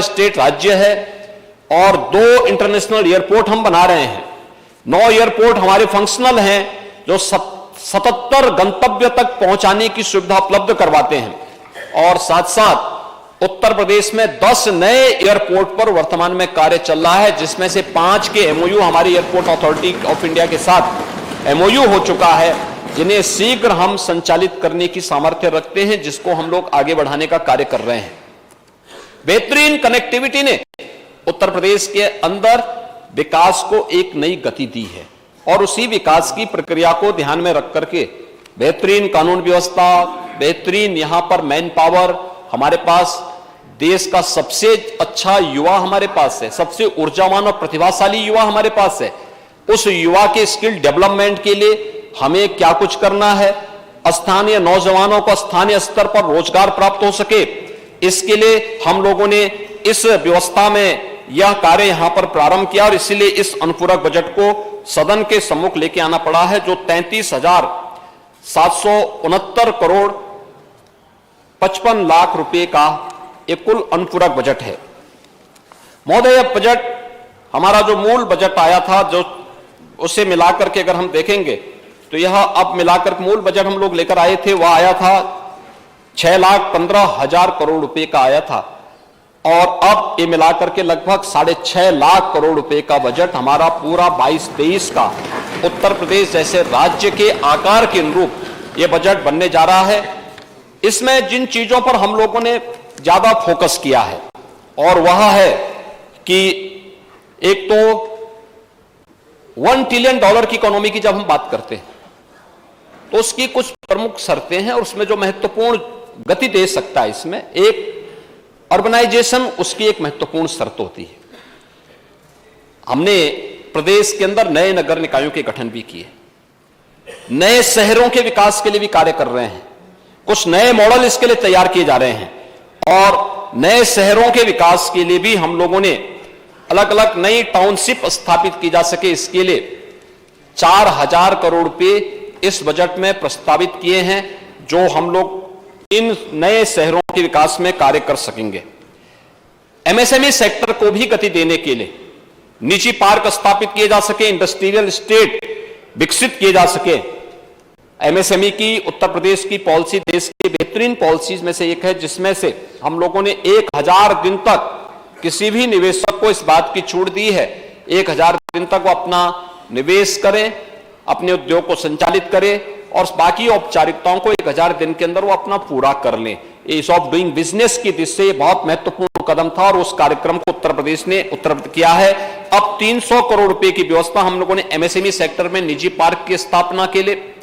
State राज्य है और 2 इंटरनेशनल एयरपोर्ट हम बना रहे हैं। 9 एयरपोर्ट हमारे फंक्शनल हैं जो 77 गंतव्य तक पहुंचाने की सुविधा उपलब्ध करवाते हैं। और साथ साथ उत्तर प्रदेश में 10 नए एयरपोर्ट पर वर्तमान में कार्य चल रहा है, जिसमें से 5 के एमओयू हमारी एयरपोर्ट अथॉरिटी ऑफ इंडिया के साथ एमओयू हो चुका है, जिन्हें शीघ्र हम संचालित करने की सामर्थ्य रखते हैं, जिसको हम लोग आगे बढ़ाने का कार्य कर रहे हैं। बेहतरीन कनेक्टिविटी ने उत्तर प्रदेश के अंदर विकास को एक नई गति दी है और उसी विकास की प्रक्रिया को ध्यान में रख करके बेहतरीन कानून व्यवस्था, बेहतरीन यहां पर मैन पावर, हमारे पास देश का सबसे अच्छा युवा हमारे पास है, सबसे ऊर्जावान और प्रतिभाशाली युवा हमारे पास है। उस युवा के स्किल डेवलपमेंट के लिए हमें क्या कुछ करना है, स्थानीय नौजवानों को स्थानीय स्तर पर रोजगार प्राप्त हो सके, इसके लिए हम लोगों ने इस व्यवस्था में यह कार्य यहां पर प्रारंभ किया और इसीलिए इस अनुपूरक बजट को सदन के सम्मुख लेके आना पड़ा है, जो 33,769 करोड़ 55 लाख रुपए का एक कुल अनुपूरक बजट है। महोदय, बजट हमारा जो मूल बजट आया था, जो उसे मिलाकर के अगर हम देखेंगे तो यह अब मिलाकर मूल बजट हम लोग लेकर आए थे, वह आया था 6,15,000 करोड़ रुपए का आया था और अब ये मिलाकर के लगभग 6.5 लाख करोड़ रुपए का बजट हमारा पूरा 22-23 का उत्तर प्रदेश जैसे राज्य के आकार के अनुरूप ये बजट बनने जा रहा है। इसमें जिन चीजों पर हम लोगों ने ज्यादा फोकस किया है और वह है कि एक तो $1 ट्रिलियन की इकोनॉमी की जब हम बात करते हैं तो उसकी कुछ प्रमुख शर्तें हैं और उसमें जो महत्वपूर्ण गति दे सकता है, इसमें एक अर्बनाइजेशन उसकी एक महत्वपूर्ण शर्त होती है। हमने प्रदेश के अंदर नए नगर निकायों के गठन भी किए, नए शहरों के विकास के लिए भी कार्य कर रहे हैं, कुछ नए मॉडल इसके लिए तैयार किए जा रहे हैं और नए शहरों के विकास के लिए भी हम लोगों ने अलग अलग नई टाउनशिप स्थापित की जा सके, इसके लिए 4,000 करोड़ रुपए इस बजट में प्रस्तावित किए हैं, जो हम लोग इन नए शहरों के विकास में कार्य कर सकेंगे। एमएसएमई सेक्टर को भी गति देने के लिए निजी पार्क स्थापित किए जा सके, इंडस्ट्रियल स्टेट विकसित किए जा सके। एमएसएमई की उत्तर प्रदेश की पॉलिसी देश की बेहतरीन पॉलिसीज में से एक है, जिसमें से हम लोगों ने 1000 दिन तक किसी भी निवेशक को इस बात की छूट दी है, 1000 दिन तक वो अपना निवेश करें, अपने उद्योग को संचालित करें और बाकी औपचारिकताओं को 1000 दिन के अंदर वो अपना पूरा कर लें। ईज ऑफ डूइंग बिजनेस की दृष्टि से बहुत महत्वपूर्ण कदम था और उस कार्यक्रम को उत्तर प्रदेश ने उत्तरप्रदेश किया है। अब 300 करोड़ रुपए की व्यवस्था हम लोगों ने एमएसएमई सेक्टर में निजी पार्क की स्थापना के लिए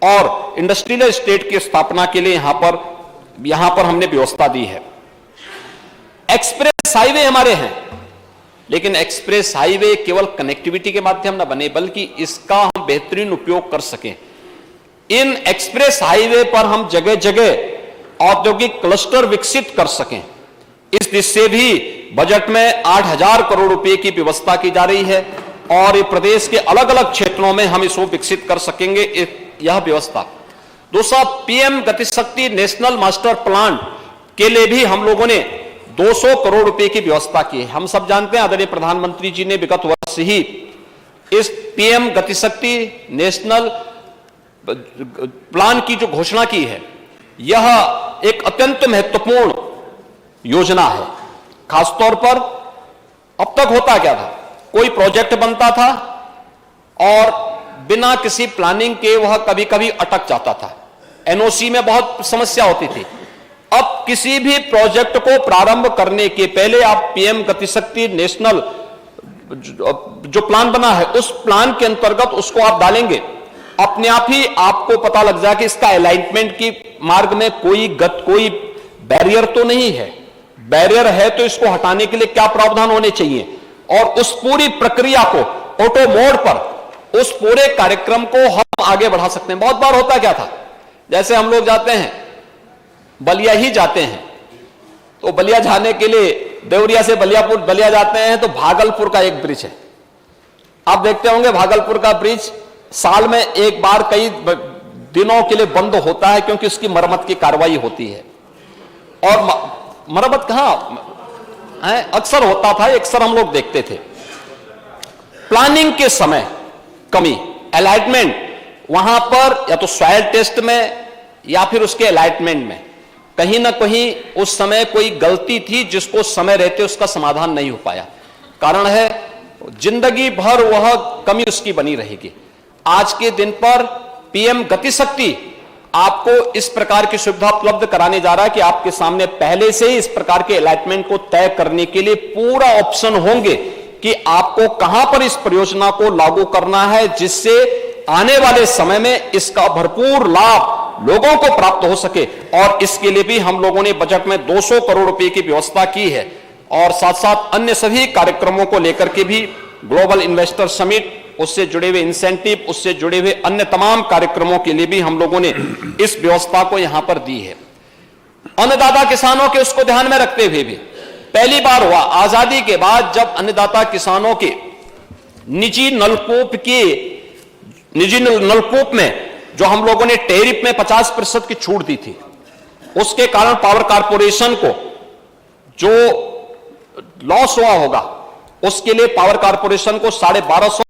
और इंडस्ट्रियल स्टेट की स्थापना के लिए यहां पर हमने व्यवस्था दी है। एक्सप्रेस हाईवे हमारे हैं, लेकिन एक्सप्रेस हाईवे केवल कनेक्टिविटी के माध्यम न बने, बल्कि इसका हम बेहतरीन उपयोग कर सकें। इन एक्सप्रेस हाईवे पर हम जगह जगह औद्योगिक क्लस्टर विकसित कर सकें, इस दिशा से भी बजट में 8,000 करोड़ रुपए की व्यवस्था की जा रही है और ये प्रदेश के अलग अलग क्षेत्रों में हम इसको विकसित कर सकेंगे, यह व्यवस्था। दूसरा, PM Gatishakti national master plan के लिए भी हम लोगों ने 200 करोड़ रुपए की व्यवस्था की है। हम सब जानते हैं आदरणीय प्रधानमंत्री जी ने विगत वर्ष ही इस पीएम गतिशक्ति नेशनल प्लान की जो घोषणा की है, यह एक अत्यंत महत्वपूर्ण योजना है। खासतौर पर अब तक होता क्या था, कोई प्रोजेक्ट बनता था और बिना किसी प्लानिंग के वह कभी कभी अटक जाता था, एनओसी में बहुत समस्या होती थी। अब किसी भी प्रोजेक्ट को प्रारंभ करने के पहले आप पीएम गतिशक्ति नेशनल जो प्लान बना है, उस प्लान के अंतर्गत उसको आप डालेंगे, अपने आप ही आपको पता लग जाए कि इसका अलाइनमेंट की मार्ग में कोई बैरियर तो नहीं है। बैरियर है तो इसको हटाने के लिए क्या प्रावधान होने चाहिए और उस पूरी प्रक्रिया को ऑटो मोड पर उस पूरे कार्यक्रम को हम आगे बढ़ा सकते हैं। बहुत बार होता क्या था, जैसे हम लोग जाते हैं बलिया ही जाते हैं, तो बलिया जाने के लिए देवरिया से बलिया जाते हैं तो भागलपुर का एक ब्रिज है, आप देखते होंगे भागलपुर का ब्रिज साल में एक बार कई दिनों के लिए बंद होता है, क्योंकि उसकी मरम्मत की कार्रवाई होती है। और मरम्मत कहां, अक्सर होता था, अक्सर हम लोग देखते थे। प्लानिंग के समय कमी, अलॉटमेंट वहां पर या तो सॉइल टेस्ट में या फिर उसके अलॉटमेंट में कहीं ना कहीं उस समय कोई गलती थी जिसको समय रहते उसका समाधान नहीं हो पाया। कारण है जिंदगी भर वह कमी उसकी बनी रहेगी। आज के दिन पर पीएम गतिशक्ति आपको इस प्रकार की सुविधा उपलब्ध कराने जा रहा है कि आपके सामने पहले से ही इस प्रकार के अलॉटमेंट को तय करने के लिए पूरा ऑप्शन होंगे कि आपको कहां पर इस परियोजना को लागू करना है, जिससे आने वाले समय में इसका भरपूर लाभ लोगों को प्राप्त हो सके। और इसके लिए भी हम लोगों ने बजट में 200 करोड़ रुपए की व्यवस्था की है और साथ साथ अन्य सभी कार्यक्रमों को लेकर के भी ग्लोबल इन्वेस्टर समिट, उससे जुड़े हुए इंसेंटिव, उससे जुड़े हुए अन्य तमाम कार्यक्रमों के लिए भी हम लोगों ने इस व्यवस्था को यहां पर दी है। अन्नदाता किसानों के उसको ध्यान में रखते हुए भी पहली बार हुआ आजादी के बाद जब अन्नदाता किसानों के निजी नलकूप में जो हम लोगों ने टैरिफ में 50% की छूट दी थी, उसके कारण पावर कारपोरेशन को जो लॉस हुआ होगा उसके लिए पावर कारपोरेशन को 1250